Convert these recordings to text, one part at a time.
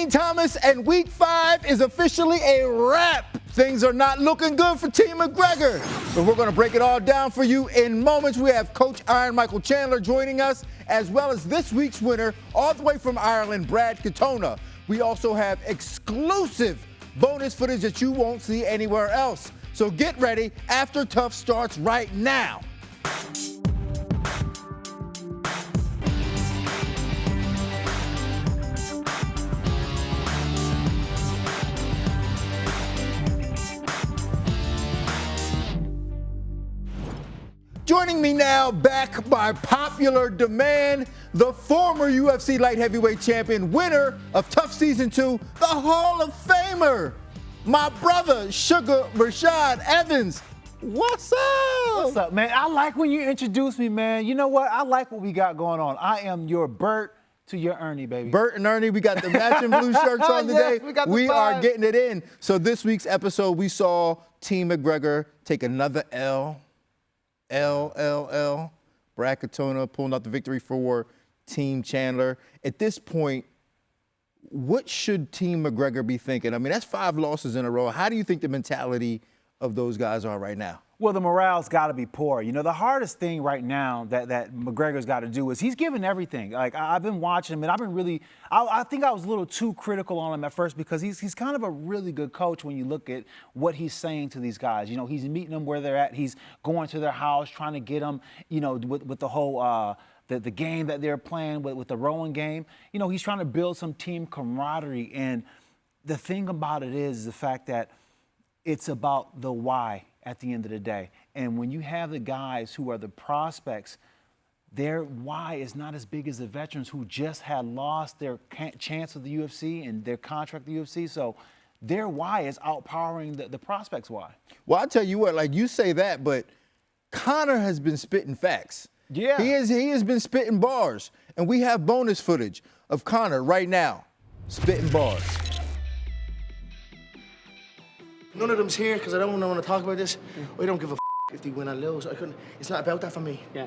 Dean Thomas, and week 5 is officially a wrap. Things are not looking good for Team McGregor, but we're going to break it all down for you in moments. We have Coach Iron Michael Chandler joining us, as well as this week's winner, all the way from Ireland, Brad Katona. We also have exclusive bonus footage that you won't see anywhere else. So get ready. After TUF starts right now. Joining me now, back by popular demand, the former UFC light heavyweight champion, winner of TUF Season 2, the Hall of Famer, my brother, Suga Rashad Evans. What's up? What's up, man? I like when you introduce me, man. You know what? I like what we got going on. I am your Bert to your Ernie, baby. Bert and Ernie, we got the matching blue shirts on today. Yes, we are getting it in. So this week's episode, we saw Team McGregor take another L. Brad Katona pulling out the victory for Team Chandler. At this point, what should Team McGregor be thinking? I mean, that's 5 losses in a row. How do you think the mentality of those guys are right now? Well, the morale's got to be poor. You know, the hardest thing right now that McGregor's got to do is he's giving everything. Like, I've been watching him, and I've been really I think I was a little too critical on him at first because he's kind of a really good coach when you look at what he's saying to these guys. You know, he's meeting them where they're at. He's going to their house, trying to get them, you know, with the whole the game that they're playing with the rowing game. You know, he's trying to build some team camaraderie. And the thing about it is the fact that it's about the why at the end of the day. And when you have the guys who are the prospects, their why is not as big as the veterans who just had lost their chance of the UFC and their contract with the UFC. So their why is outpowering the prospects' why. Well, I'll tell you what, like you say that, but Conor has been spitting facts. Yeah. He has been spitting bars. And we have bonus footage of Conor right now spitting bars. None of them's here because I don't want to talk about this. I don't give a if they win or lose. It's not about that for me. Yeah.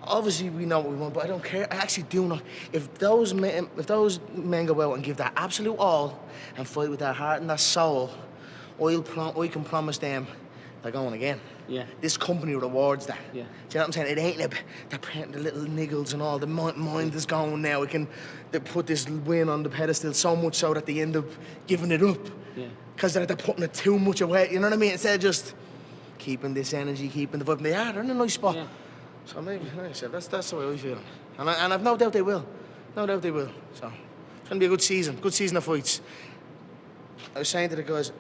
Obviously, we know what we want, but I don't care. I actually do not. If those men go out and give their absolute all and fight with their heart and their soul, I can promise them they're going again. Yeah. This company rewards that. Yeah. Do you know what I'm saying? It ain't like they're playing the little niggles and all. The mind is going now. They put this win on the pedestal so much so that they end up giving it up. Yeah. Because they're putting it too much away. You know what I mean? Instead of just keeping this energy, keeping the vibe. They're in a nice spot. Yeah. So maybe, like I said, that's the way I feel. And I've no doubt they will. No doubt they will. So it's going to be a good season. Good season of fights. I was saying to the guys,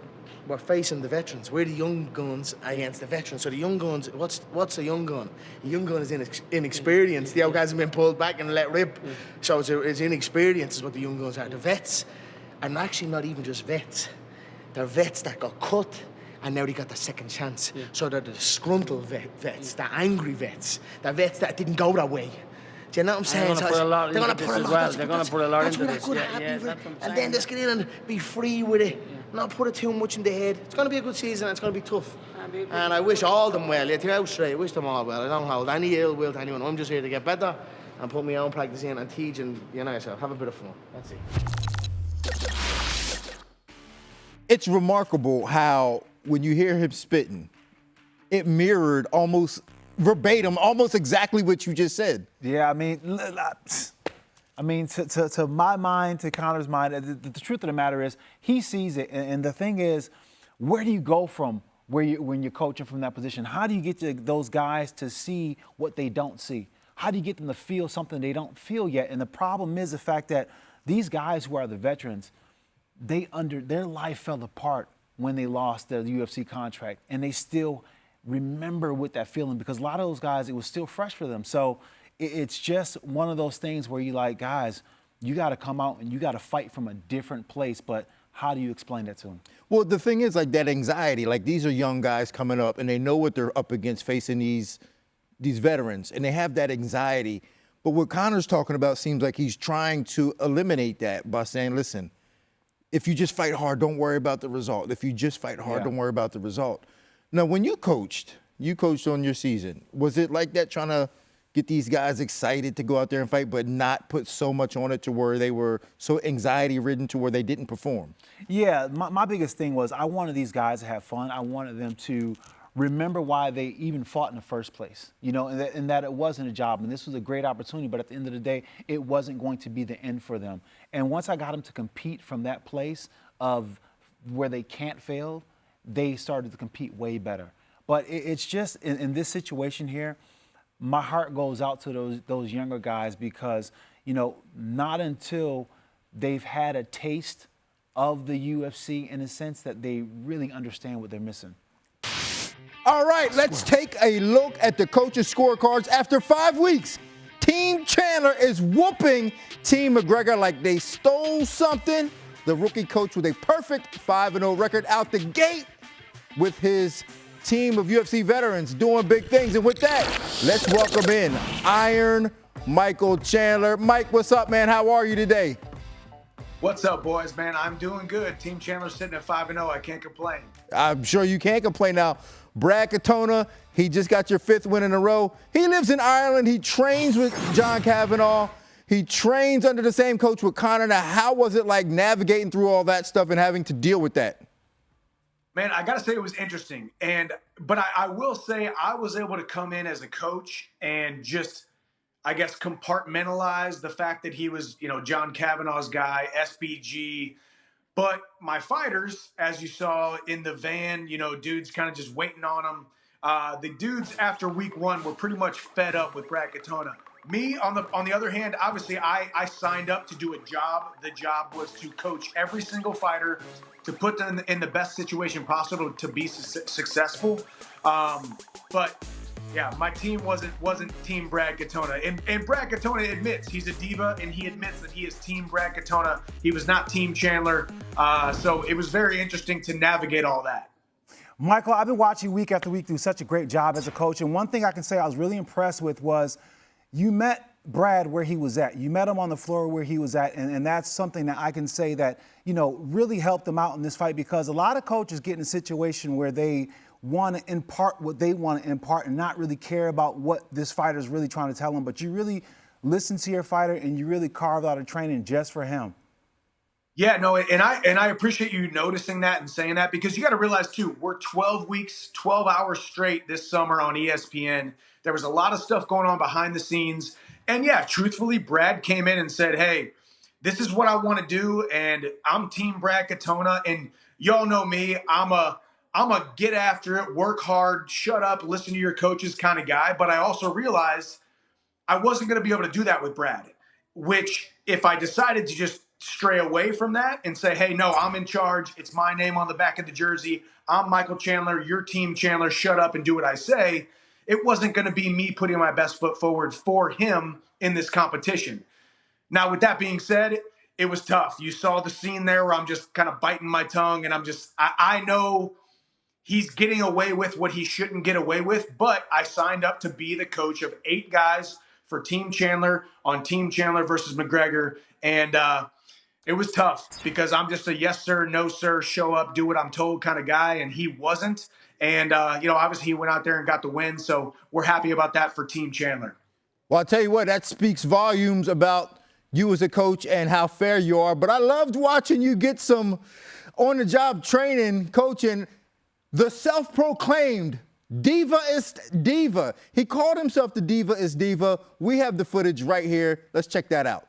we're facing the veterans. We're the young guns against the veterans. So the young guns, what's a young gun? A young gun is inexperienced. The old guys have been pulled back and let rip. Yeah. So it's inexperience is what the young guns are. The vets are actually not even just vets. They're vets that got cut and now they got the second chance. Yeah. So they're the disgruntled vets, the angry vets, the vets that didn't go that way. Do you know what I'm saying? They're going to put a lot into this. And then just get in and be free with it. Yeah. Not put it too much in the head. It's going to be a good season and it's going to be tough. And I wish all of them well. I wish them all well. I don't hold any ill will to anyone. I'm just here to get better and put my own practice in and teach and, you know yourself, have a bit of fun. That's it. It's remarkable how when you hear him spitting, it mirrored almost verbatim, almost exactly what you just said. Yeah, I mean, to my mind, to Conor's mind, the truth of the matter is he sees it. And the thing is, where do you go from when you're coaching from that position? How do you get those guys to see what they don't see? How do you get them to feel something they don't feel yet? And the problem is the fact that these guys who are the veterans, their life fell apart when they lost their UFC contract, and they still remember with that feeling because a lot of those guys, it was still fresh for them. So it's just one of those things where you like, guys, you got to come out and you got to fight from a different place. But how do you explain that to them? Well, the thing is, like, that anxiety, like, these are young guys coming up and they know what they're up against facing these veterans, and they have that anxiety. But what Conor's talking about seems like he's trying to eliminate that by saying, listen, if you just fight hard, don't worry about the result. If you just fight hard, don't worry about the result. Now, when you coached on your season, was it like that, trying to get these guys excited to go out there and fight, but not put so much on it to where they were so anxiety-ridden to where they didn't perform? Yeah, my biggest thing was I wanted these guys to have fun. I wanted them to remember why they even fought in the first place, you know, and that it wasn't a job. And this was a great opportunity, but at the end of the day, it wasn't going to be the end for them. And once I got them to compete from that place of where they can't fail, they started to compete way better. But it's just, in this situation here, my heart goes out to those younger guys because, you know, not until they've had a taste of the UFC in a sense that they really understand what they're missing. All right, let's take a look at the coaches' scorecards. After 5 weeks, Team Chandler is whooping Team McGregor like they stole something. The rookie coach with a perfect 5-0 record out the gate with his team of UFC veterans doing big things. And with that, let's welcome in Iron Michael Chandler. Mike, what's up, man? How are you today? What's up, boys, man? I'm doing good. Team Chandler's sitting at 5-0. I can't complain. I'm sure you can't complain now. Brad Katona, he just got your 5th win in a row. He lives in Ireland. He trains with John Kavanaugh. He trains under the same coach with Conor. Now, how was it like navigating through all that stuff and having to deal with that? Man, I got to say it was interesting. But I will say I was able to come in as a coach and just, I guess, compartmentalize the fact that he was, you know, John Kavanaugh's guy, SBG. But my fighters, as you saw in the van, you know, dudes kind of just waiting on them. The dudes after week 1 were pretty much fed up with Brad Katona. Me, on the other hand, obviously I signed up to do a job. The job was to coach every single fighter, to put them in the best situation possible to be successful. But yeah, my team wasn't Team Brad Katona. And Brad Katona admits he's a diva, and he admits that he is Team Brad Katona. He was not Team Chandler. So it was very interesting to navigate all that. Michael, I've been watching you week after week do such a great job as a coach. And one thing I can say I was really impressed with was you met Brad where he was at. You met him on the floor where he was at. And that's something that I can say that, you know, really helped him out in this fight, because a lot of coaches get in a situation where they want to impart what they want to impart and not really care about what this fighter is really trying to tell them. But you really listen to your fighter and you really carve out a training just for him. Yeah, no, and I appreciate you noticing that and saying that, because you got to realize too, we're 12 weeks, 12 hours straight this summer on ESPN. There was a lot of stuff going on behind the scenes. And yeah, truthfully, Brad came in and said, hey, this is what I want to do, and I'm Team Brad Katona. And y'all know me, I'm a get after it, work hard, shut up, listen to your coaches kind of guy. But I also realized I wasn't going to be able to do that with Brad, which if I decided to just stray away from that and say, hey, no, I'm in charge, it's my name on the back of the jersey, I'm Michael Chandler, you're Team Chandler, shut up and do what I say, it wasn't going to be me putting my best foot forward for him in this competition. Now, with that being said, it was tough. You saw the scene there where I'm just kind of biting my tongue, and I know he's getting away with what he shouldn't get away with, but I signed up to be the coach of 8 guys for Team Chandler on Team Chandler versus McGregor. And it was tough because I'm just a yes, sir, no, sir, show up, do what I'm told kind of guy. And he wasn't. And, you know, obviously he went out there and got the win. So we're happy about that for Team Chandler. Well, I'll tell you what, that speaks volumes about you as a coach and how fair you are. But I loved watching you get some on-the-job training, coaching. The self-proclaimed diva-ist diva. He called himself the diva-ist diva. We have the footage right here. Let's check that out.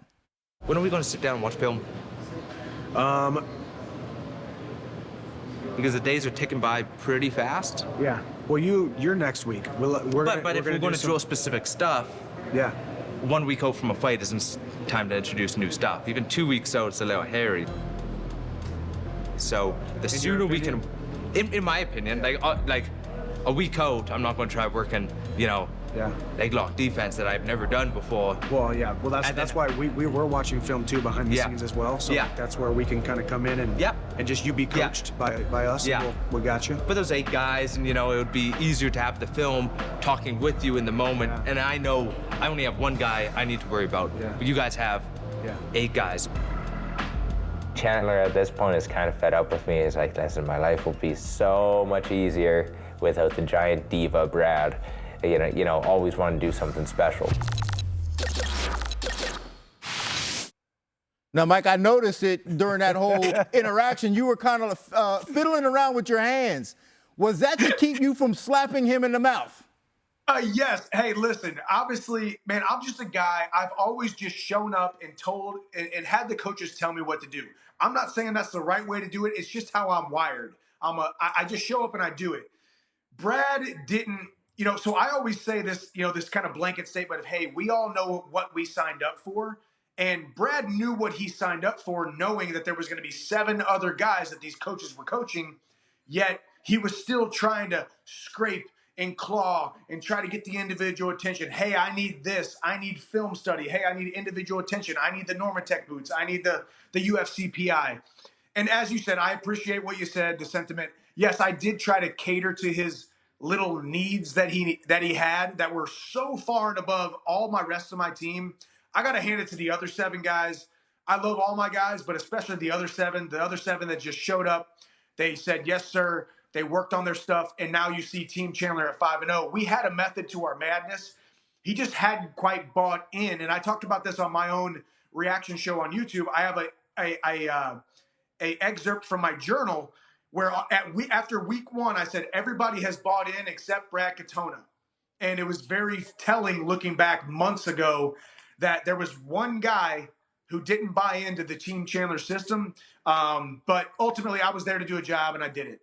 When are we going to sit down and watch film? Because the days are ticking by pretty fast. Yeah. Well, you're next week. But if we're going to drill specific stuff, yeah. 1 week out from a fight isn't time to introduce new stuff. Even 2 weeks out, it's a little hairy. So the sooner we can, in my opinion, like a week out, I'm not going to try working, you know, leg lock defense that I've never done before. Well, yeah. Well, that's why we were watching film too behind the scenes as well. So that's where we can kind of come in and just you be coached by us. Yeah. And we got you. But there's 8 guys, and you know it would be easier to have the film talking with you in the moment. Yeah. And I know I only have 1 guy I need to worry about. Yeah. But you guys have 8 guys. Chandler at this point is kind of fed up with me. He's like, listen, my life will be so much easier without the giant diva Brad. always want to do something special. Now, Mike, I noticed it during that whole interaction. You were kind of fiddling around with your hands. Was that to keep you from slapping him in the mouth? Yes. Hey, listen, obviously, man, I'm just a guy. I've always just shown up and told and had the coaches tell me what to do. I'm not saying that's the right way to do it. It's just how I'm wired. I just show up and I do it. Brad didn't, so I always say this, this kind of blanket statement of, hey, we all know what we signed up for. And Brad knew what he signed up for, knowing that there was going to be 7 other guys that these coaches were coaching, yet he was still trying to scrape and claw and try to get the individual attention. Hey, I need this. I need film study. Hey, I need individual attention. I need the Normatec boots. I need the UFC PI. And as you said, I appreciate what you said, the sentiment. Yes, I did try to cater to his little needs that he had that were so far and above all my rest of my team. I got to hand it to the other 7 guys. I love all my guys, but especially the other 7 that just showed up. They said, yes, sir. They worked on their stuff, and now you see Team Chandler at 5-0. We had a method to our madness. He just hadn't quite bought in, and I talked about this on my own reaction show on YouTube. I have a excerpt from my journal where after week 1, I said everybody has bought in except Brad Katona. And it was very telling looking back months ago that there was one guy who didn't buy into the Team Chandler system. But ultimately, I was there to do a job, and I did it.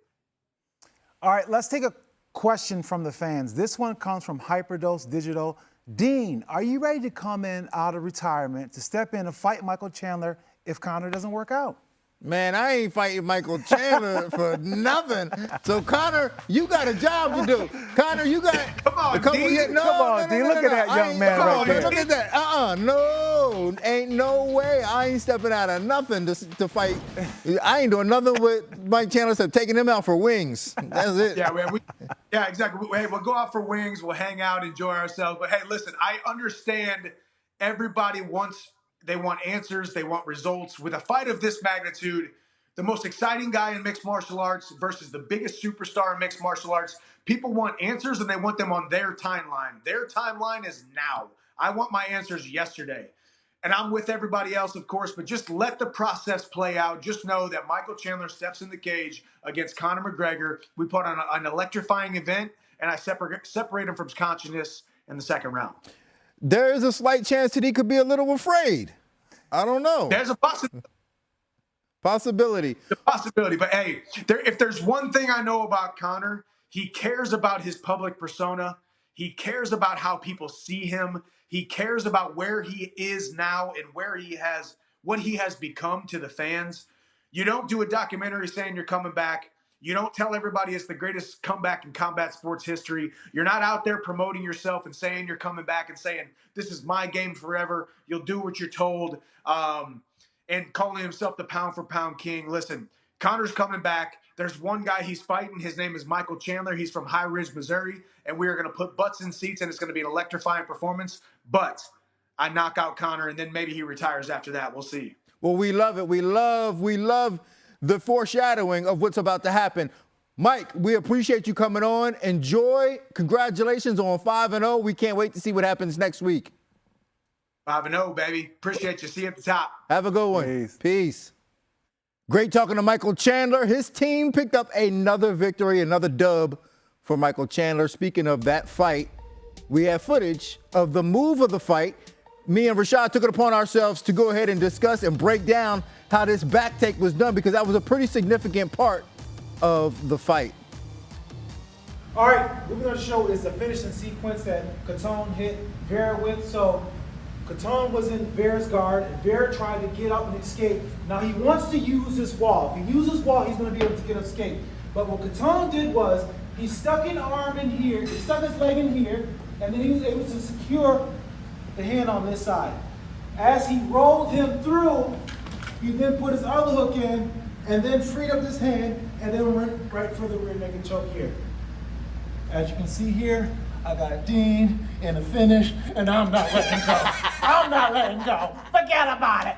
All right, let's take a question from the fans. This one comes from Hyperdose Digital. Dean, are you ready to come in out of retirement to step in and fight Michael Chandler if Conor doesn't work out? Man, I ain't fighting Michael Chandler for nothing. So, Conor, you got a job to do. Conor, you got Come on, Dean. Come on, Dean. Look at that young man right there. Look at that. No. Ain't no way. I ain't stepping out of nothing to fight. I ain't doing nothing with Mike Chandler except taking him out for wings. That's it. Yeah, man. Yeah, exactly. Hey, we'll go out for wings. We'll hang out, enjoy ourselves. But, hey, listen, I understand everybody wants – they want answers. They want results. With a fight of this magnitude, the most exciting guy in mixed martial arts versus the biggest superstar in mixed martial arts, people want answers, and they want them on their timeline. Their timeline is now. I want my answers yesterday. And I'm with everybody else, of course, but just let the process play out. Just know that Michael Chandler steps in the cage against Conor McGregor. We put on an electrifying event, and I separate him from consciousness in the 2nd round. There is a slight chance that he could be a little afraid. I don't know. There's a possibility. The possibility. But, hey, if there's one thing I know about Conor, he cares about his public persona. He cares about how people see him. He cares about where he is now and what he has become to the fans. You don't do a documentary saying you're coming back. You don't tell everybody it's the greatest comeback in combat sports history. You're not out there promoting yourself and saying you're coming back and saying, this is my game forever. You'll do what you're told. And calling himself the pound-for-pound king. Listen, Conor's coming back. There's one guy he's fighting. His name is Michael Chandler. He's from High Ridge, Missouri. And we are going to put butts in seats, and it's going to be an electrifying performance. But I knock out Conor, and then maybe he retires after that. We'll see. Well, we love it. We love the foreshadowing of what's about to happen. Mike, we appreciate you coming on. Enjoy. Congratulations on 5-0. We can't wait to see what happens next week. 5-0, baby. Appreciate you. See you at the top. Have a good one. Peace. Great talking to Michael Chandler. His team picked up another victory, another dub for Michael Chandler. Speaking of that fight, we have footage of the move of the fight. Me and Rashad took it upon ourselves to go ahead and discuss and break down how this back take was done, because that was a pretty significant part of the fight. All right, what we're going to show is the finishing sequence that Katone hit Vera with. So Katone was in Vera's guard, and Vera tried to get up and escape. Now he wants to use this wall. If he uses wall, he's going to be able to get escape. But what Katone did was he stuck an arm in here, he stuck his leg in here, and then he was able to secure the hand on this side. As he rolled him through, he then put his other hook in and then freed up his hand and then went right for the rear naked choke here. As you can see here, I got Dean in the finish, and I'm not letting go. I'm not letting go. Forget about it.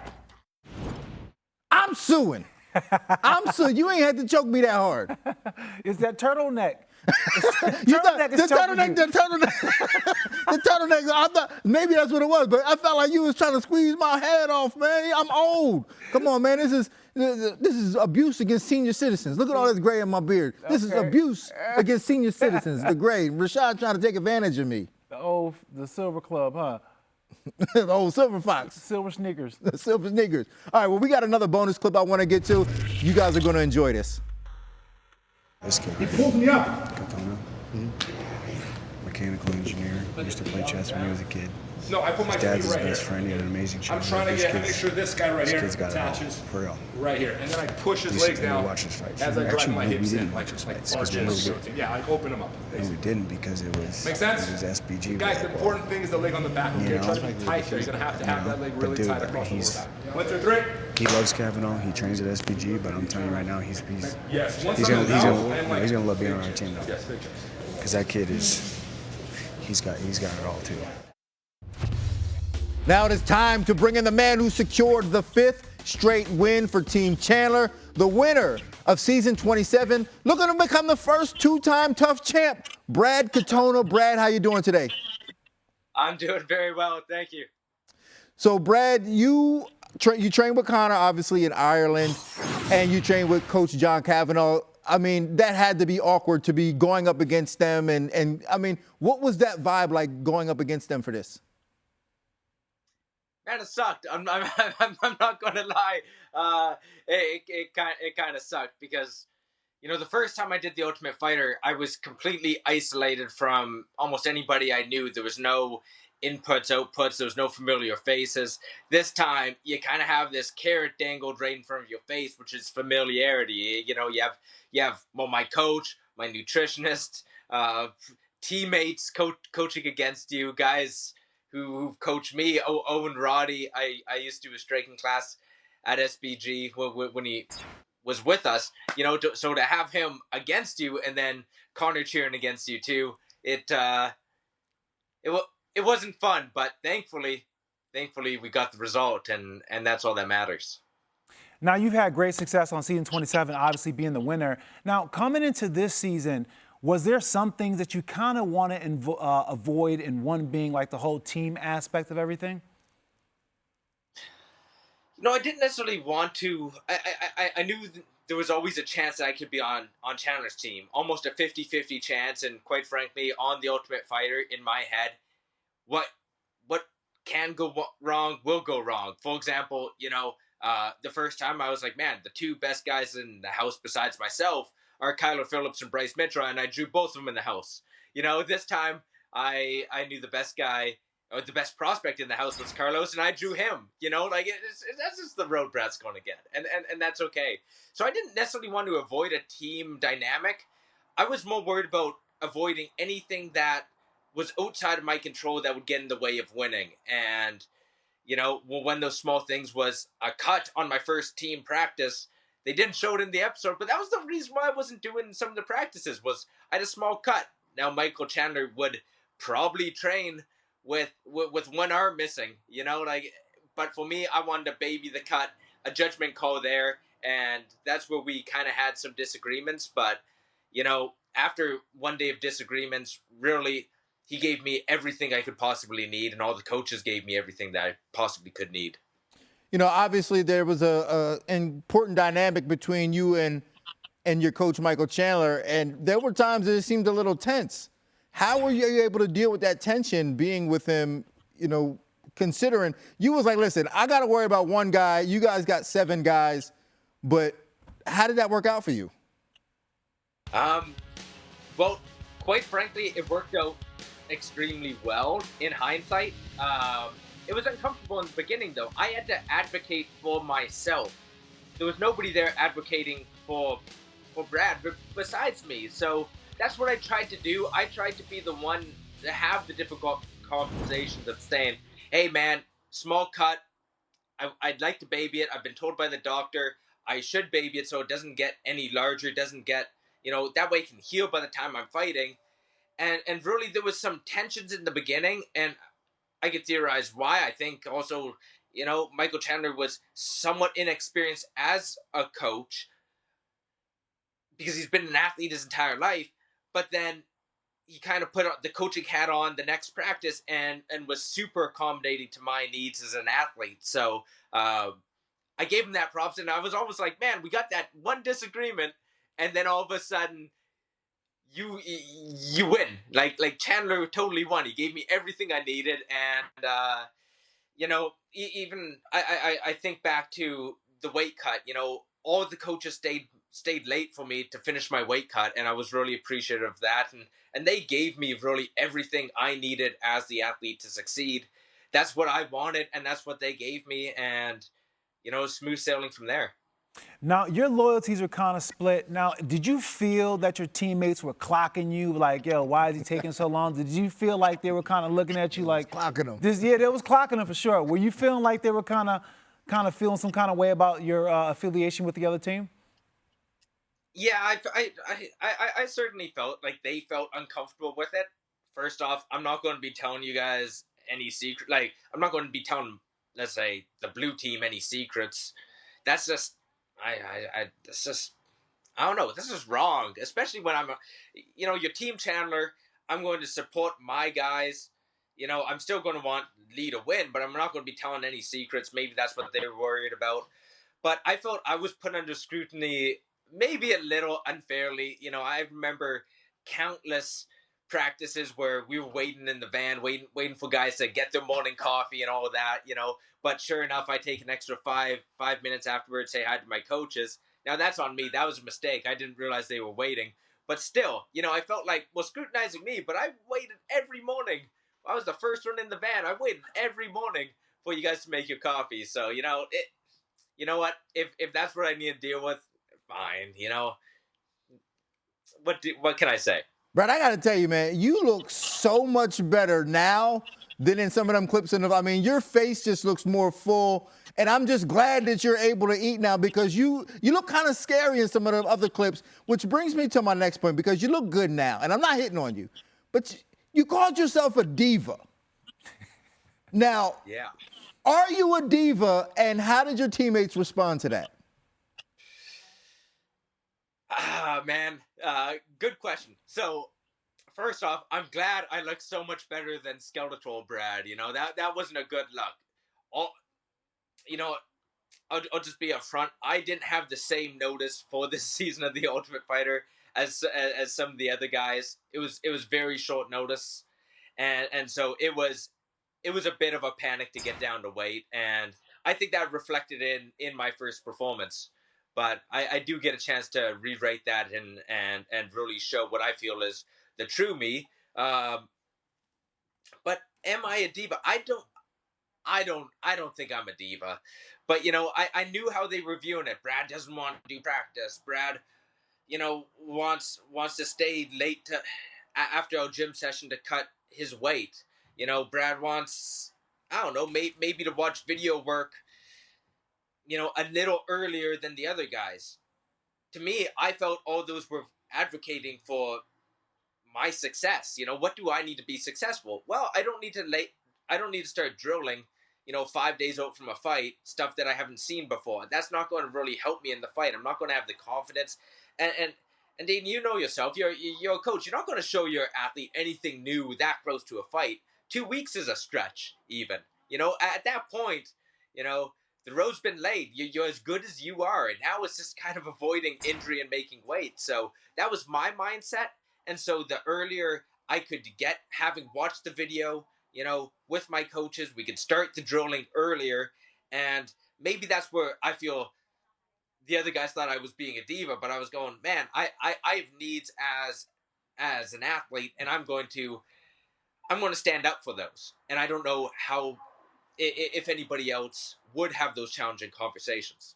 I'm suing. You ain't had to choke me that hard. It's that turtleneck. The turtleneck. I thought maybe that's what it was, but I felt like you was trying to squeeze my head off, man. I'm old. Come on, man. This is abuse against senior citizens. Look at all this gray in my beard. This is abuse against senior citizens. The gray. Rashad trying to take advantage of me. The Silver Club, huh? The old Silver Fox. Silver Sneakers. The Silver Sneakers. All right, well, we got another bonus clip I want to get to. You guys are going to enjoy this. This kid. He pulls me up. Katana. Mechanical engineer. Used to play chess when he was a kid. No, I put my His dad's feet his right best here. friend. He had an amazing I'm trying to make sure this guy right here attaches for real. right here. And then I push his legs down watch his fights. as I drive my hips in. Watch his fights like yeah, I open them up. and we didn't because it was Make sense? It was SPG. Guys, the important thing is the leg on the back. Okay, You try to know? be tight here. You're going to have that leg really But dude, tight across the lower he's- back. 1, 2, 3. He loves Kavanaugh. He trains at SPG, but I'm telling you right now, he's Yes. Once he's I'm gonna down, and he's gonna love being on our team though. Yes, big chips. Because that kid he's got it all too. Now it is time to bring in the man who secured the 5th straight win for Team Chandler, the winner of season 27, looking to become the first 2-time TUF champ, Brad Katona. Brad, how you doing today? I'm doing very well, thank you. So, Brad, you train with Connor, obviously, in Ireland, and you train with Coach John Kavanaugh. I mean, that had to be awkward to be going up against them. And I mean, what was that vibe like going up against them for this? Man, it sucked. I'm not going to lie. It kind of sucked because, you know, the first time I did the Ultimate Fighter, I was completely isolated from almost anybody I knew. There was no inputs, outputs. There was no familiar faces. This time, you kind of have this carrot dangled right in front of your face, which is familiarity. You know, you have my coach, my nutritionist, teammates coaching against you, guys who've coached me. Owen Roddy, I used to do a striking class at SBG when he was with us. You know, so to have him against you and then Connor cheering against you too, it wasn't fun, but thankfully we got the result, and that's all that matters. Now, you've had great success on season 27, obviously being the winner. Now, coming into this season, was there some things that you kind of want to avoid, and one being like the whole team aspect of everything? No, I didn't necessarily want to. I knew there was always a chance that I could be on Chandler's team, almost a 50-50 chance, and quite frankly, on the Ultimate Fighter, in my head, what can go wrong will go wrong. For example, you know, the first time I was like, man, the 2 best guys in the house besides myself are Kyler Phillips and Bryce Mitra, and I drew both of them in the house. You know, this time I knew the best guy, or the best prospect in the house was Carlos, and I drew him. You know, like that's just the road Brad's going to get, and that's okay. So I didn't necessarily want to avoid a team dynamic. I was more worried about avoiding anything that was outside of my control that would get in the way of winning. And, you know, when those small things was a cut on my first team practice. They didn't show it in the episode, but that was the reason why I wasn't doing some of the practices, was I had a small cut. Now, Michael Chandler would probably train with 1 arm missing, you know, like, but for me, I wanted to baby the cut, a judgment call there, and that's where we kind of had some disagreements. But, you know, after 1 day of disagreements, really, he gave me everything I could possibly need, and all the coaches gave me everything that I possibly could need. You know, obviously there was a important dynamic between you and your coach, Michael Chandler, and there were times that it seemed a little tense. How were you able to deal with that tension being with him, you know, considering you was like, listen, I got to worry about 1 guy. You guys got 7 guys. But how did that work out for you? Well, quite frankly, it worked out extremely well in hindsight. It was uncomfortable in the beginning, though. I had to advocate for myself. There was nobody there advocating for Brad besides me. So that's what I tried to do. I tried to be the one to have the difficult conversations of saying, hey, man, small cut. I'd like to baby it. I've been told by the doctor I should baby it so it doesn't get any larger, doesn't get, you know, that way it can heal by the time I'm fighting. And really there was some tensions in the beginning, and I could theorize why. I think also Michael Chandler was somewhat inexperienced as a coach because he's been an athlete his entire life, but then he kind of put the coaching hat on the next practice and was super accommodating to my needs as an athlete. So I gave him that props, and I was almost like, man, we got that one disagreement, and then all of a sudden you win. Like Chandler totally won. He gave me everything I needed, and even I think back to the weight cut. All the coaches stayed late for me to finish my weight cut, and I was really appreciative of that. And they gave me really everything I needed as the athlete to succeed. That's what I wanted, and that's what they gave me, and smooth sailing from there. Now, your loyalties were kind of split. Now, did you feel that your teammates were clocking you like, yo, why is he taking so long? Did you feel like they were kind of looking at you like clocking them? Yeah, they was clocking them for sure. Were you feeling like they were kind of feeling some kind of way about your affiliation with the other team? Yeah, I certainly felt like they felt uncomfortable with it. First off, I'm not going to be telling you guys any secret. Like, I'm not going to be telling, let's say, the blue team any secrets. That's just, that's just, I don't know. This is wrong, especially when I'm, your Team Chandler. I'm going to support my guys. I'm still going to want Lee to win, but I'm not going to be telling any secrets. Maybe that's what they were worried about. But I felt I was put under scrutiny, maybe a little unfairly. I remember countless practices where we were waiting in the van, waiting for guys to get their morning coffee and all of that. But sure enough, I take an extra five minutes afterwards, say hi to my coaches. Now that's on me. That was a mistake. I didn't realize they were waiting. But still, I felt like, well, scrutinizing me. But I waited every morning. I was the first one in the van. I waited every morning for you guys to make your coffee. So you know what? If that's what I need to deal with, fine. What can I say? Brad, I got to tell you, man, you look so much better now than in some of them clips. Your face just looks more full. And I'm just glad that you're able to eat now because you look kind of scary in some of the other clips, which brings me to my next point because you look good now. And I'm not hitting on you, but you called yourself a diva. Now, yeah. Are you a diva, and how did your teammates respond to that? Man, good question. So, first off, I'm glad I look so much better than Skeletal Brad. That wasn't a good look. I'll just be upfront. I didn't have the same notice for this season of The Ultimate Fighter as some of the other guys. It was very short notice, and so it was a bit of a panic to get down to weight, and I think that reflected in my first performance. But I do get a chance to rewrite that and really show what I feel is the true me. But am I a diva? I don't think I'm a diva. But I knew how they were viewing it. Brad doesn't want to do practice. Brad, wants to stay late after our gym session to cut his weight. Brad wants, I don't know, maybe to watch video work, a little earlier than the other guys. To me, I felt all those were advocating for my success. What do I need to be successful? Well, I don't need to start drilling, 5 days out from a fight, stuff that I haven't seen before. That's not going to really help me in the fight. I'm not going to have the confidence. And Dean, you know yourself. You're a coach. You're not going to show your athlete anything new that close to a fight. 2 weeks is a stretch, even. At that point, the road's been laid. You're as good as you are. And now it's just kind of avoiding injury and making weight. So that was my mindset. And so the earlier I could get, having watched the video, with my coaches, we could start the drilling earlier. And maybe that's where I feel the other guys thought I was being a diva, but I was going, man, I have needs as an athlete, and I'm going to stand up for those. And I don't know how, if anybody else would have those challenging conversations.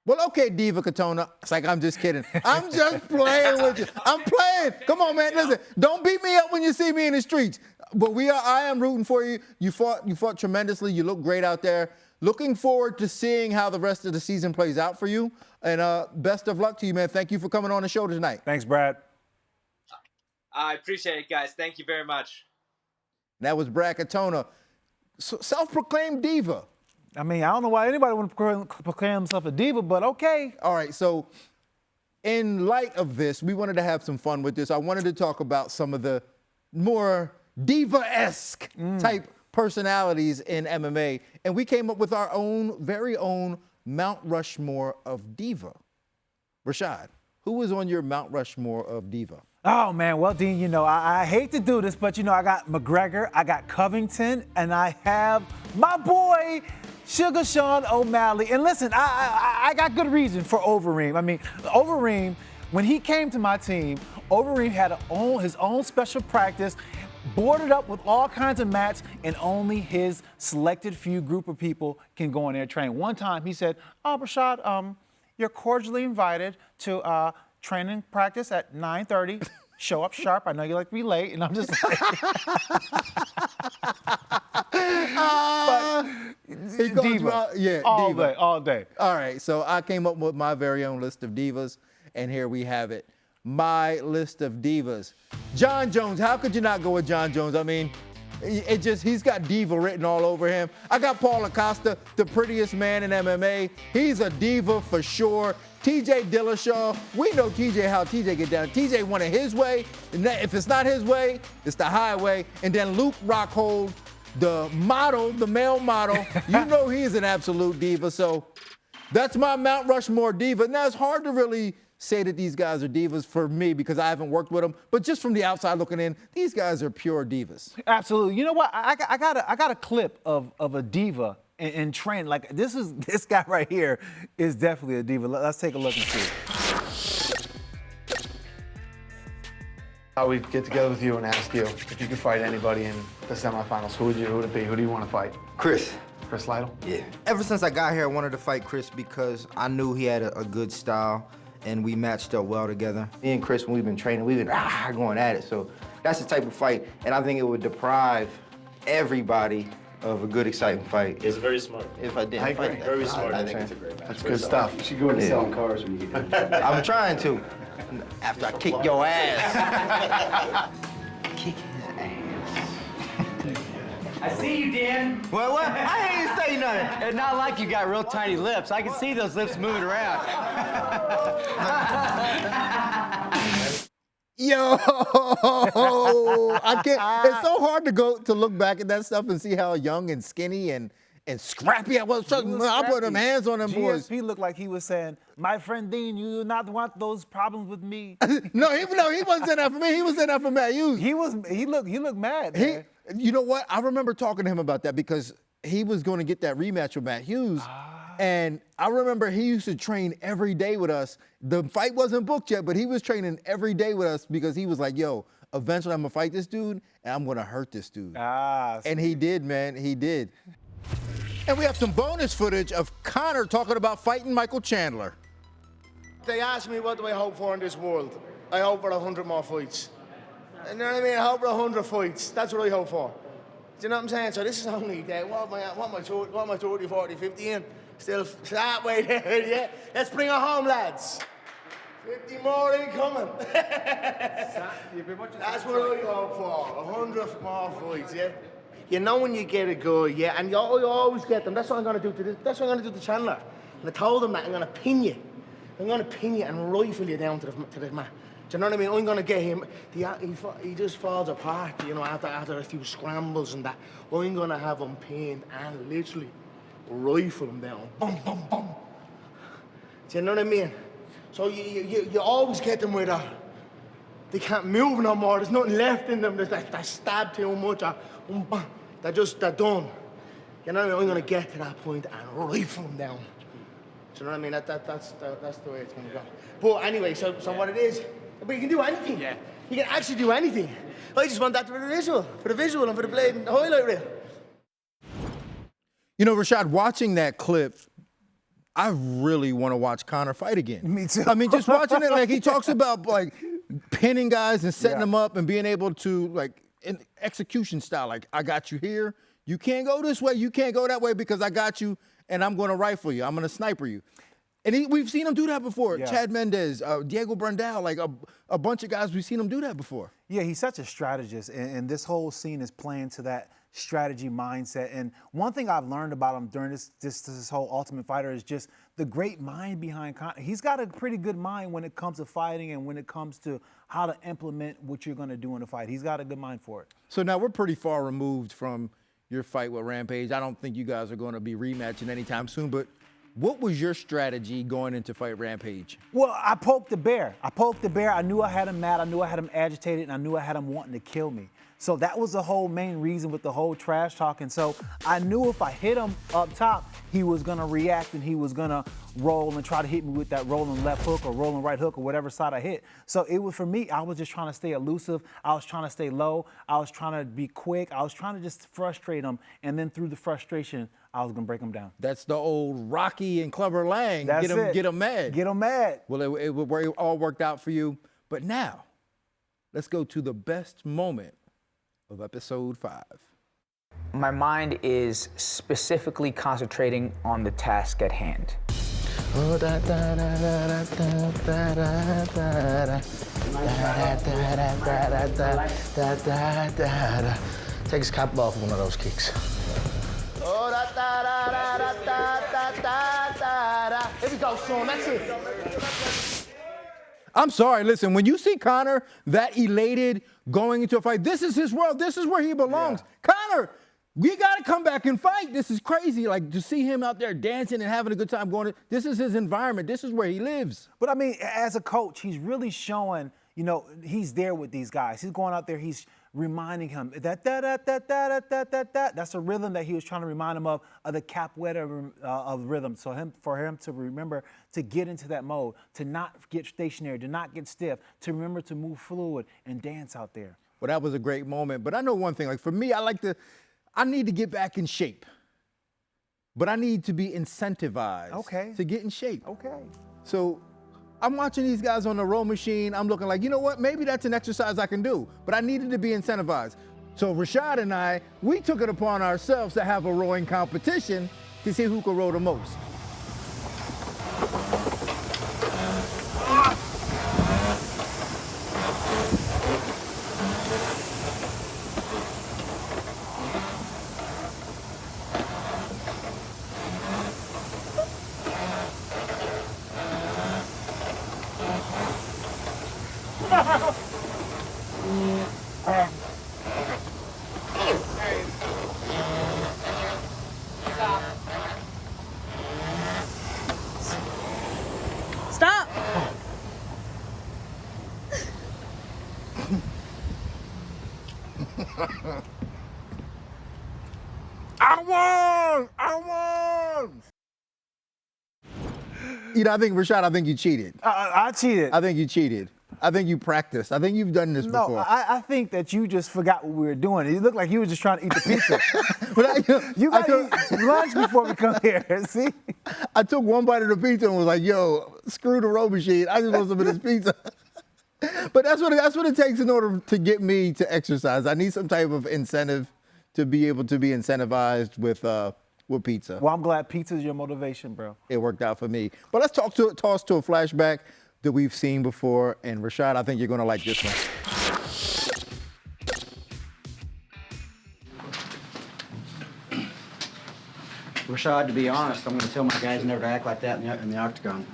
Well, okay, Diva Katona. It's like, I'm just kidding. I'm just playing with you. I'm playing. Come on, man. Listen, don't beat me up when you see me in the streets. But I am rooting for you. You fought tremendously. You look great out there. Looking forward to seeing how the rest of the season plays out for you. And best of luck to you, man. Thank you for coming on the show tonight. Thanks, Brad. I appreciate it, guys. Thank you very much. That was Brad Katona, self-proclaimed diva. I mean, I don't know why anybody would proclaim himself a diva, but okay. All right, so in light of this, we wanted to have some fun with this. I wanted to talk about some of the more diva-esque type personalities in MMA, and we came up with our own, very own Mount Rushmore of diva. Rashad, who was on your Mount Rushmore of diva? Oh, man, well, Dean, you know, I hate to do this, but, you know, I got McGregor, I got Covington, and I have my boy, Suga Sean O'Malley. And listen, I got good reason for Overeem. I mean, Overeem, when he came to my team, Overeem had his own special practice, boarded up with all kinds of mats, and only his selected few group of people can go in there and train. One time he said, "Oh, Rashad, you're cordially invited to training practice at 9:30. Show up sharp. I know you like to be late." And I'm just like, diva. Yeah, all diva. day, all day. All right, so I came up with my very own list of divas, and here we have it. My list of divas. John Jones, how could you not go with John Jones? I mean, he's got diva written all over him. I got Paul Acosta, the prettiest man in MMA. He's a diva for sure. TJ Dillashaw, we know TJ, how TJ get down. TJ won it his way. And if it's not his way, it's the highway. And then Luke Rockhold, the model, the male model, you know he's an absolute diva. So that's my Mount Rushmore diva. Now, it's hard to really say that these guys are divas for me because I haven't worked with them. But just from the outside looking in, these guys are pure divas. Absolutely. You know what? I got a clip of a diva in training. Like this guy right here is definitely a diva. Let's take a look and see. I would get together with you and ask you if you could fight anybody in the semifinals. Who would it be? Who do you want to fight? Chris. Chris Lytle? Yeah. Ever since I got here, I wanted to fight Chris because I knew he had a good style and we matched up well together. Me and Chris, when we've been training, we've been going at it. So that's the type of fight, and I think it would deprive everybody of a good, exciting fight. It's very smart. If I didn't fight that. Very smart. I think it's a great match. That's good stuff. You should go into selling cars when you get done. I'm trying to. After I kick your ass. Kick his ass. I see you, Dan. What? I ain't say nothing. It's not like you got real tiny lips. I can see those lips moving around. Yo, I can't. It's so hard to look back at that stuff and see how young and skinny and scrappy I was. I put them hands on them boys. GSP looked like he was saying, "My friend Dean, you do not want those problems with me." No, he wasn't saying that for me. He was saying that for Matt Hughes. He looked mad. Man. You know what? I remember talking to him about that because he was going to get that rematch with Matt Hughes. And I remember he used to train every day with us. The fight wasn't booked yet, but he was training every day with us because he was like, yo, eventually I'm going to fight this dude and I'm going to hurt this dude. And he did, man. He did. And we have some bonus footage of Conor talking about fighting Michael Chandler. They ask me what do I hope for in this world. I hope for 100 more fights. You know what I mean? I hope for 100 fights. That's what I hope for. Do you know what I'm saying? So this is only that. What am I 30, 40, 50 in? Still that way there, yeah? Let's bring it home, lads. 50 more incoming. That's what I hope for. 100 more fights, yeah? You know when you get a guy, yeah, and you always get them. That's what I'm going to do to this. That's what I'm going to do to Chandler. And I told him that I'm going to pin you. I'm going to pin you and rifle you down to the mat. Do you know what I mean? I'm going to get him. He just falls apart, you know, after a few scrambles and that. I'm going to have him pinned and literally rifle him down. Boom, boom, boom. Do you know what I mean? So you always get them where they can't move no more. There's nothing left in them. They stab too much. They're done. You know what I mean? I'm going to get to that point and rifle them down. Do you know what I mean? That's the way it's going to go. But anyway, so what it is, but you can do anything. Yeah. You can actually do anything. I just want that for the visual and for the blade and the highlight reel. You know, Rashad, watching that clip, I really want to watch Conor fight again. Me too. I mean, just watching it, like he talks about like pinning guys and setting them up and being able to like in execution style, like I got you here. You can't go this way. You can't go that way because I got you and I'm going to rifle you. I'm going to sniper you. And we've seen him do that before. Yeah. Chad Mendez, Diego Brandao, like a bunch of guys, we've seen him do that before. Yeah, he's such a strategist, and this whole scene is playing to strategy mindset. And one thing I've learned about him during this whole Ultimate Fighter is just the great mind behind Conor. He's got a pretty good mind when it comes to fighting and when it comes to how to implement what you're going to do in a fight. He's got a good mind for it. So now we're pretty far removed from your fight with Rampage. I don't think you guys are going to be rematching anytime soon, but what was your strategy going into fight Rampage? Well, I poked the bear. I knew I had him mad. I knew I had him agitated, and I knew I had him wanting to kill me. So that was the whole main reason with the whole trash talking. So I knew if I hit him up top, he was gonna react and he was gonna roll and try to hit me with that rolling left hook or rolling right hook or whatever side I hit. So it was, for me, I was just trying to stay elusive. I was trying to stay low. I was trying to be quick. I was trying to just frustrate him. And then through the frustration, I was gonna break him down. That's the old Rocky and Clubber Lang. That's get him mad. Get him mad. Well, it all worked out for you. But now, let's go to the best moment of episode 5. My mind is specifically concentrating on the task at hand. Oh, da da da da da da da da da da da. Take his cap off one of those kicks. Oh, da da da da da da da da. Here we go, son. That's it. I'm sorry, listen, when you see Conor that elated going into a fight, this is his world, this is where he belongs. Yeah. Conor, we gotta come back and fight. This is crazy, like to see him out there dancing and having a good time this is his environment, this is where he lives. But I mean, as a coach, he's really showing, you know, he's there with these guys. He's going out there, he's reminding him that that's a rhythm that he was trying to remind him of the capoeira of rhythm. So for him to remember to get into that mode, to not get stationary, to not get stiff, to remember to move fluid and dance out there. Well, that was a great moment. But I know one thing, like for me, I need to get back in shape. But I need to be incentivized to get in shape. Okay. So I'm watching these guys on the row machine. I'm looking like, you know what? Maybe that's an exercise I can do, but I needed to be incentivized. So Rashad and we took it upon ourselves to have a rowing competition to see who could row the most. Stop! I won! You know, I think you cheated. I cheated. I think you cheated. I think you practiced. I think you've done this before. No, I think that you just forgot what we were doing. It looked like you were just trying to eat the pizza. You got to eat lunch before we come here, see? I took one bite of the pizza and was like, yo, screw the row machine. I just want some of this pizza. But that's what it takes in order to get me to exercise. I need some type of incentive to be able to be incentivized with pizza. Well, I'm glad pizza is your motivation, bro. It worked out for me. But let's toss to a flashback that we've seen before. And Rashad, I think you're gonna like this one. Rashad, to be honest, I'm going to tell my guys never to act like that in the octagon.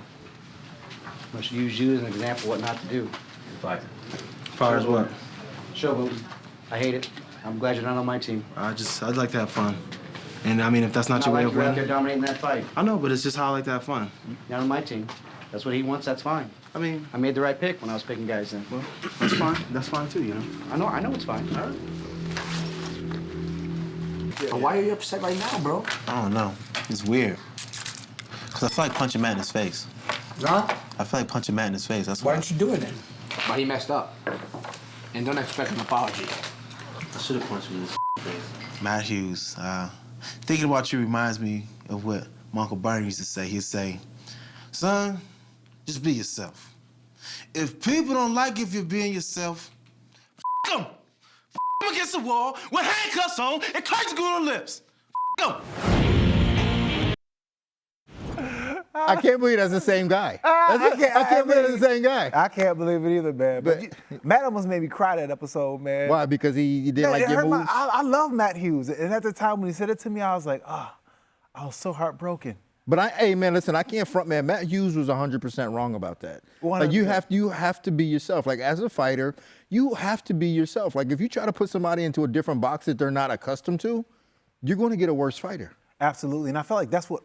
I must use you as an example of what not to do. Fight. As far as what? Showboating. I hate it. I'm glad you're not on my team. I'd like to have fun. And I mean, if that's not your way of winning. You're dominating that fight. I know, but it's just how I like to have fun. Not on my team. That's what he wants, that's fine. I mean, I made the right pick when I was picking guys in. Well, that's fine. That's fine too, you know. I know it's fine. All right. Why are you upset right now, bro? I don't know. It's weird. Because I feel like punching Matt in his face. Huh? I feel like punching Matt in his face. That's why. Why don't you do it then? But he messed up. And don't expect an apology. I should have punched him in his face. Matt Hughes, thinking about you reminds me of what my Uncle Bernie used to say. He'd say, son, just be yourself. If people don't like if you're being yourself, f*** them. F*** them against the wall with handcuffs on and curtains going on lips. F*** them. I can't believe that's the same guy. I can't believe it's the same guy. I can't believe it either, man. But Matt almost made me cry that episode, man. Why? Because he didn't like your moves? I love Matt Hughes. And at the time when he said it to me, I was like, I was so heartbroken. But hey, man, listen, I can't front, man. Matt Hughes was 100% wrong about that. Like, you have to be yourself. Like, as a fighter, you have to be yourself. Like, if you try to put somebody into a different box that they're not accustomed to, you're going to get a worse fighter. Absolutely. And I felt like that's what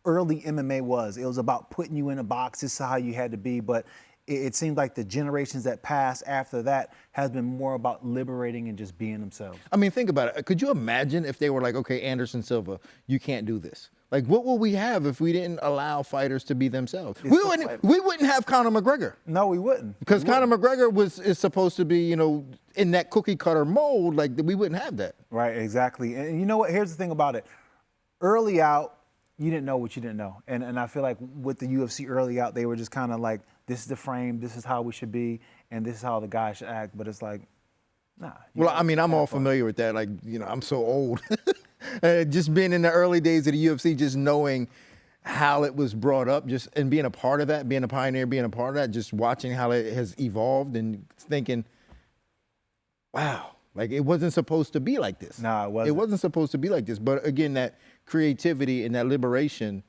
early MMA was. It was about putting you in a box. This is how you had to be. But it seemed like the generations that passed after that has been more about liberating and just being themselves. I mean, think about it. Could you imagine if they were like, okay, Anderson Silva, you can't do this? Like, what would we have if we didn't allow fighters to be themselves? We wouldn't have Conor McGregor. No, we wouldn't. Because Conor McGregor is supposed to be, in that cookie cutter mold. Like, we wouldn't have that. Right, exactly. And you know what? Here's the thing about it. Early out, you didn't know what you didn't know. And I feel like with the UFC early out, they were just kind of like, this is the frame, this is how we should be, and this is how the guy should act. But it's like, nah. Well, I mean, I'm all familiar with that. Like, I'm so old. Just being in the early days of the UFC, just knowing how it was brought up, and being a part of that, being a pioneer, being a part of that, just watching how it has evolved and thinking, wow, like it wasn't supposed to be like this. No, it wasn't. It wasn't supposed to be like this. But again, that creativity and that liberation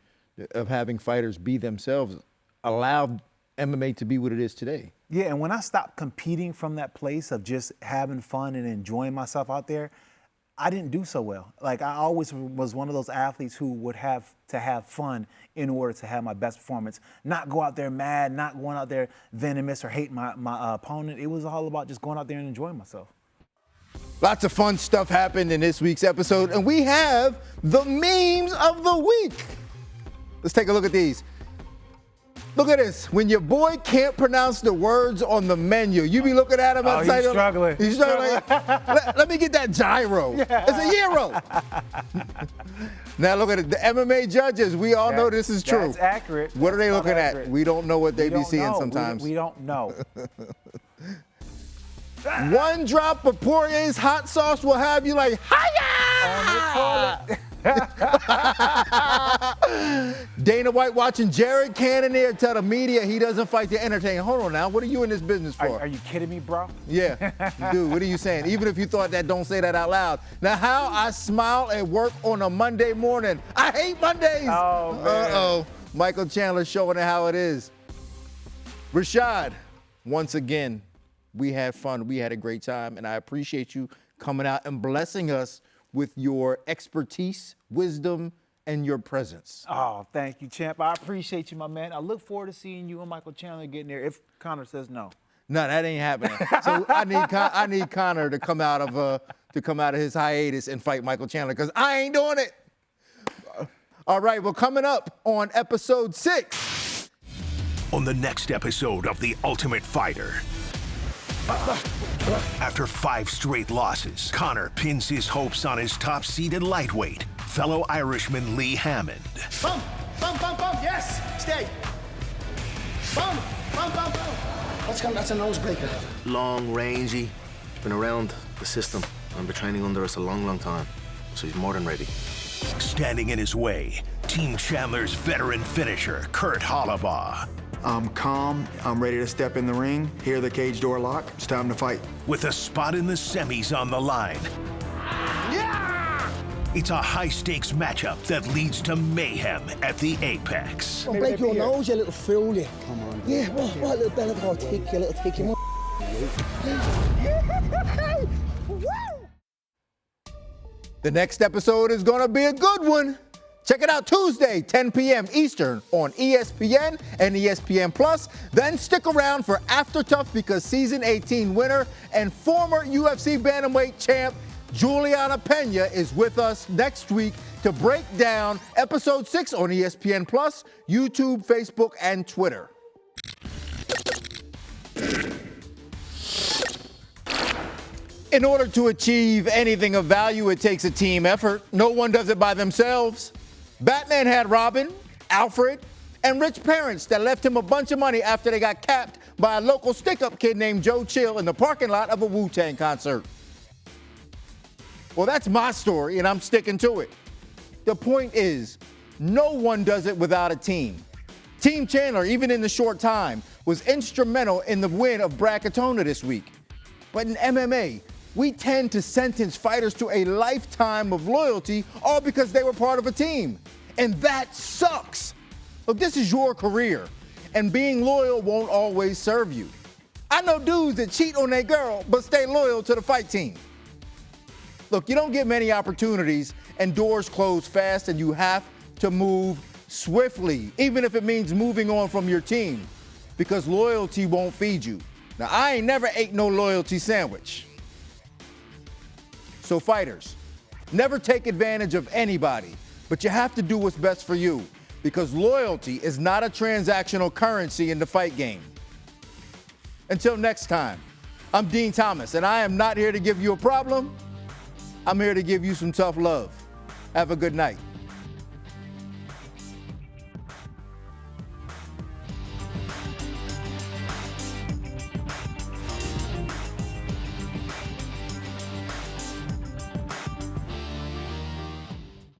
of having fighters be themselves allowed MMA to be what it is today. Yeah, and when I stopped competing from that place of just having fun and enjoying myself out there, I didn't do so well. Like, I always was one of those athletes who would have to have fun in order to have my best performance. Not go out there mad, not going out there venomous or hate my opponent. It was all about just going out there and enjoying myself. Lots of fun stuff happened in this week's episode, and we have the memes of the week. Let's take a look at these. Look at this. When your boy can't pronounce the words on the menu, you be looking at him outside. He's struggling. He's struggling. Let me get that gyro. Yeah. It's a gyro. Now look at it. The MMA judges, we all know this is true. That's accurate. What are they looking at? We don't know what they be seeing sometimes. We don't know. One drop of Poirier's hot sauce will have you like, hiya! Dana White watching Jared Cannonier tell the media he doesn't fight to entertain. Hold on now, what are you in this business for? Are you kidding me, bro? Yeah, dude, what are you saying? Even if you thought that, don't say that out loud. Now, how I smile at work on a Monday morning. I hate Mondays. Oh, man. Uh-oh. Michael Chandler showing it how it is. Rashad, once again, we had fun. We had a great time, and I appreciate you coming out and blessing us with your expertise, wisdom, and your presence. Oh, thank you, champ. I appreciate you, my man. I look forward to seeing you and Michael Chandler getting there if Conor says no. No, that ain't happening. So I need Conor to come out of his hiatus and fight Michael Chandler, because I ain't doing it. All right, well, coming up on episode 6. On the next episode of The Ultimate Fighter. After 5 straight losses, Conor pins his hopes on his top-seeded lightweight, fellow Irishman Lee Hammond. Bum, bum, bum, bum, yes, stay. Bum, bum, bum, bum. That's a nose breaker. Long, rangy, been around the system and been training under us a long, long time. So he's more than ready. Standing in his way, Team Chandler's veteran finisher, Kurt Hollabaugh. I'm calm, I'm ready to step in the ring, hear the cage door lock, it's time to fight. With a spot in the semis on the line. Yeah! It's a high-stakes matchup that leads to mayhem at the Apex. I'll break your nose, you little fool, you. Come on. Yeah, what little belly, I'll take you, little take you. The next episode is going to be a good one. Check it out Tuesday, 10 p.m. Eastern on ESPN and ESPN+. Then stick around for After TUF, because Season 18 winner and former UFC bantamweight champ Juliana Pena is with us next week to break down Episode 6 on ESPN+, YouTube, Facebook, and Twitter. In order to achieve anything of value, it takes a team effort. No one does it by themselves. Batman had Robin, Alfred, and rich parents that left him a bunch of money after they got capped by a local stick-up kid named Joe Chill in the parking lot of a Wu-Tang concert. Well, that's my story, and I'm sticking to it. The point is, no one does it without a team. Team Chandler, even in the short time, was instrumental in the win of Brad Katona this week. But in MMA, we tend to sentence fighters to a lifetime of loyalty all because they were part of a team. And that sucks. Look, this is your career, and being loyal won't always serve you. I know dudes that cheat on their girl but stay loyal to the fight team. Look, you don't get many opportunities, and doors close fast, and you have to move swiftly, even if it means moving on from your team, because loyalty won't feed you. Now, I ain't never ate no loyalty sandwich. So fighters, never take advantage of anybody, but you have to do what's best for you, because loyalty is not a transactional currency in the fight game. Until next time, I'm Dean Thomas, and I am not here to give you a problem. I'm here to give you some tough love. Have a good night.